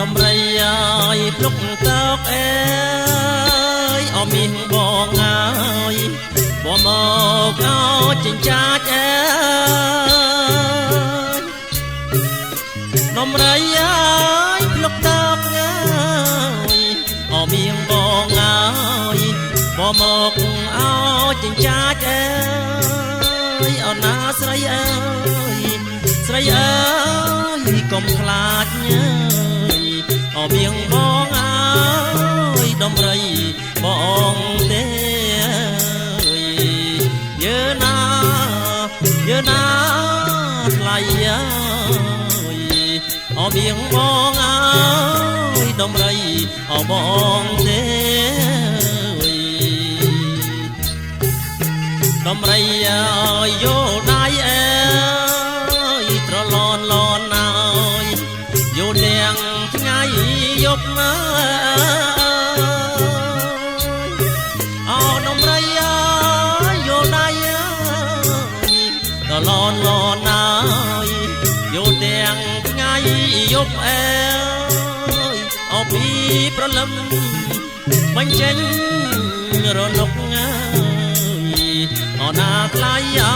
นมไรยายพลุกตอกเอ้ยเอามีงบอกเอ้ยบ่มอกเอาจิงจาเอ้ยนมไรยายพลุกตอกเอ้ยเอามีงบอกเอ้ยบ่มอกเอาจิงจาเอ้ยเอาหน้าใส่เอ้ยใส่เอ้ยกลมคลาดเอ้ยเอาเบียงบองเอ้ยดมไรบองเต้ยเยอะนาไหลเอ้ยเอาเบียงบองเอ้ยดมไรเอาบองเต้ยดมไรเอ้ยโยได้เอ้ยตรลอนลอนเอ้ยโยแดงไงยกมาเอาดมไรเอ้ยโยได้เอ้ยตรลอนลอนเอ้ยโยแดงไงยกเอ้ยเอาปีประลำมันเจนรนกเอ้ยเอาหน้าไกลเอ้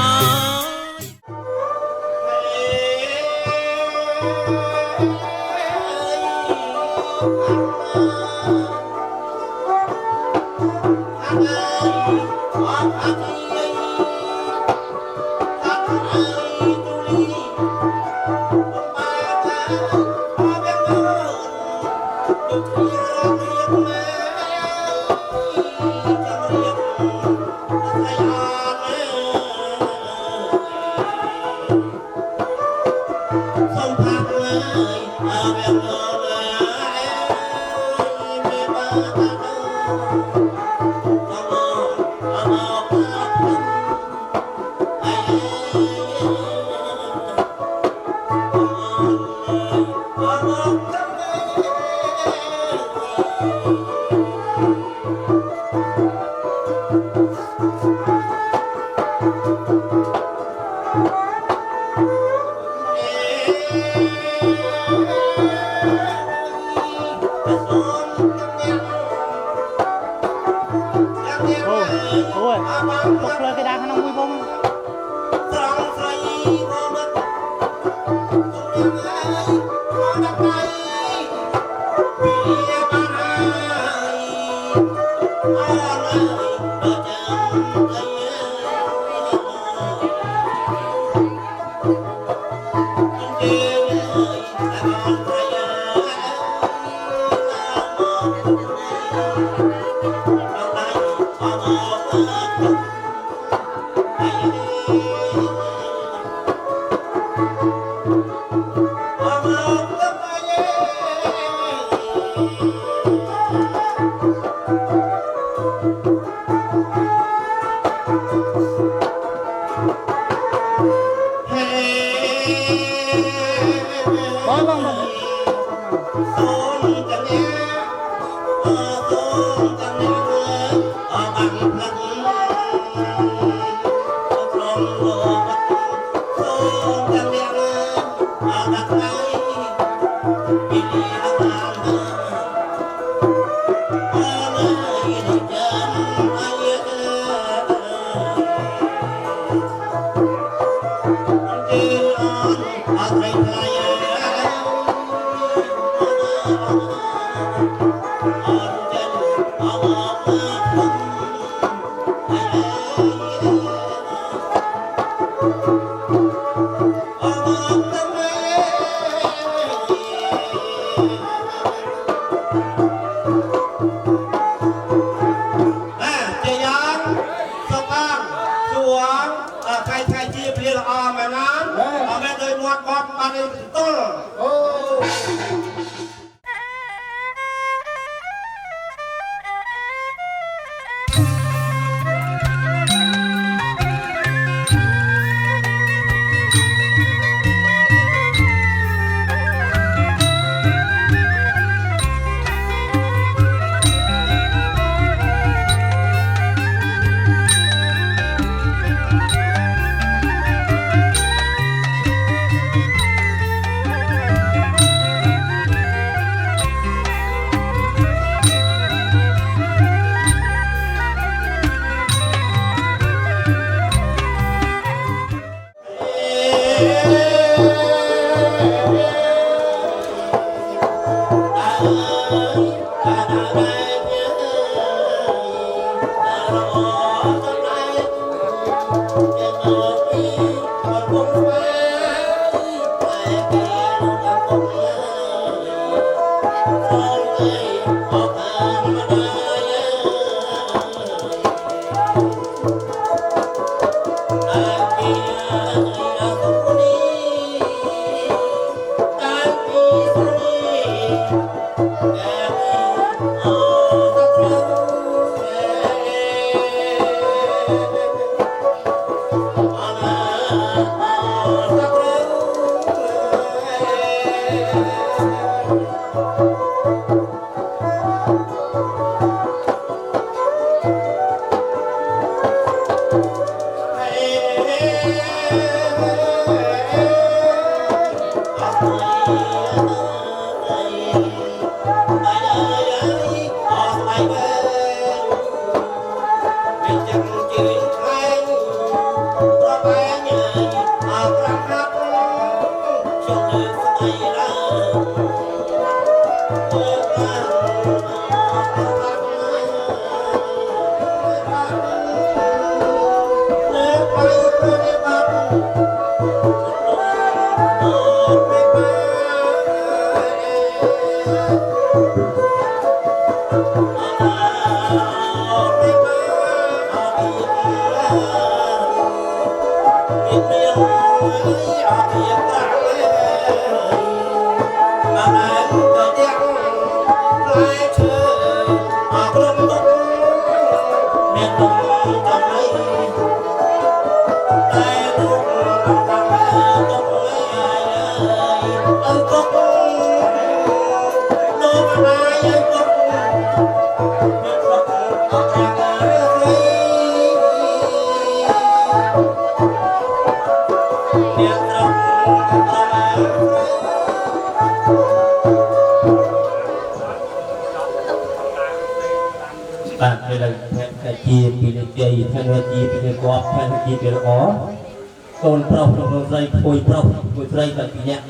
កូនប្រុសក្នុងស្រីភួយប្រុសភួយស្រីតែពីអ្នក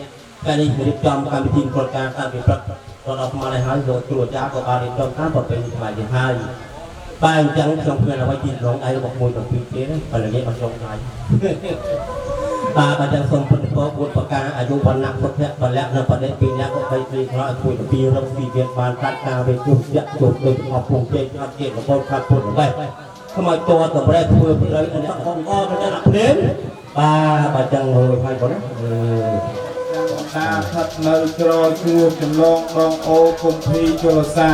កាលនេះរៀបចំកម្មវិធីប្រកាសតាំងពីព្រឹកដល់ស្មារតីហើយលោកគ្រូអាចារ្យក៏បានរៀបចំតាមប្រពៃណីខ្មែរទៅហើយបែរអញ្ចឹងខ្ញុំគ្មានអ្វីទីរងដៃរបស់មួយដល់ពីទៀតតែល្ងាចអត់ចង់ដៃបាទបើទាំងសូមពុទ្ធពរបុត្រប្រការអាយុវណ្ណៈពុទ្ធៈបលៈនៅបដិពីអ្នកក៏បីព្រីក្រោយជួយទៅពីរកពីវាបានកាត់ការវេជុយៈជុំដូចរបស់ពងជ័យអត់ជារបបខាត់ពុទ្ធបែបខ្មោចតតម្រែធ្វើប្រយោជន៍អ្នកហងអទៅដល់ភ្លេងបាទបើចឹងមើលហើយគាត់ណាតាស្ថិតនៅក្រោយជួរចម្លងដងអូគុំភីជលសា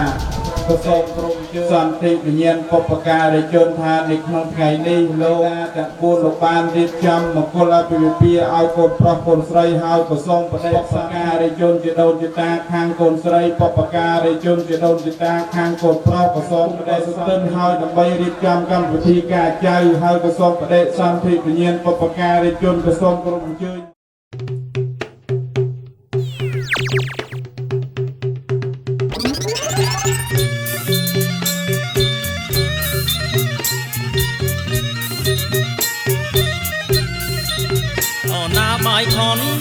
ក៏សូមព្រមជឿសន្តិវិញ្ញាណបុព្វការីជនថានៅក្នុងថ្ងៃនេះលោកទាំង4លោកបានរៀបចំមង្គលអភិវិពាឲ្យកូនប្រុសកូនស្រីហើយក៏សូមបដិសការីជនជាដូនជាតាខាងកូនស្រីបុព្វការីជនជាដូនជាតាខាងកូនប្រុសក៏សូមបដិស្ទិនហើយដើម្បីរៀបចំកម្មវិធីការចៅហើយក៏សូមបដិសន្ធិវិញ្ញាណបុព្វការីជនក៏សូមគោរពអញ្ជើញ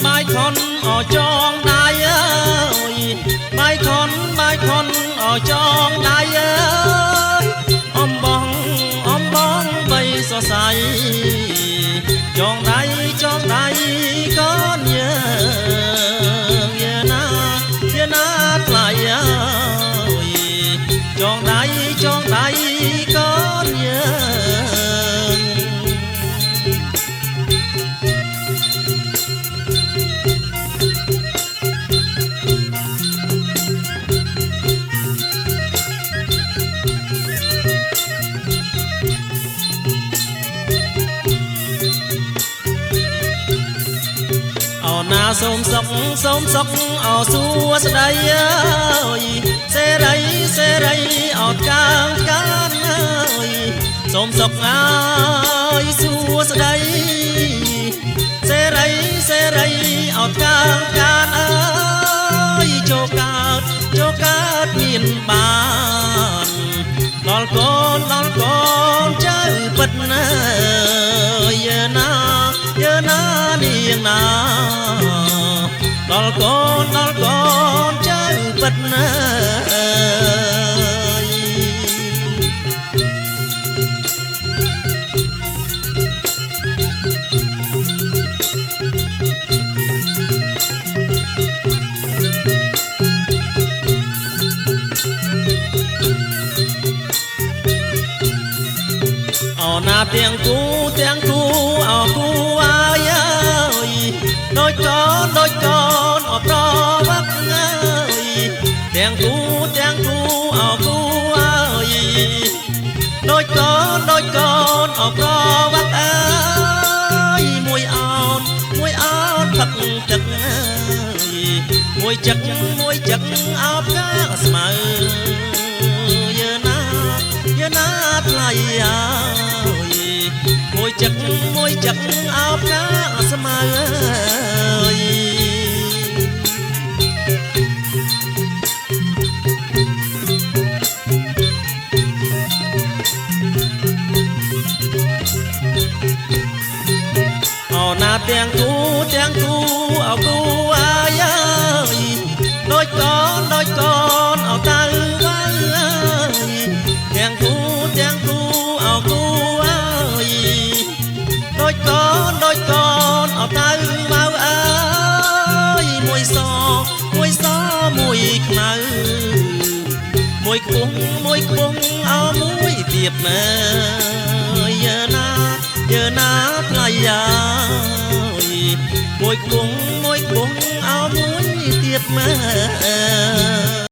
បាយខនអចងដៃអើយបាយខនអចងដៃអើយអំបងបីសរសៃចងដៃកូនយើងយាណាថ្លៃអើយចងដៃកូនយើងណាសូមសុខអោសួស្ដីអើយសេរីអត់កានអើយសូមសុខអើយសួស្ដីសេរីអត់កានអើយចូលកើតមានបានដល់កូនចៅពិតណាយើណានាងណាដល់កូនចៅពិតណា na tiếng cu ở cu ai ơi đôi con ở pro bắc ơi tiếng cu ở cu ơi đôi con ở pro bắc ơi mùi áo thật chật ơi mùi chật áo cá mờ giờ na thay ơi mùi chật áo cá mờ ơi na tiếng cu ở cu ai ơi đôi con ở tư ơi tiếng cu ở cu ơi đôi con ở tư bao ơi mùi xò mùi khờ mùi cuống ở mũi tiệp giờ na thay ơi mùi cuống áo mũi tiệp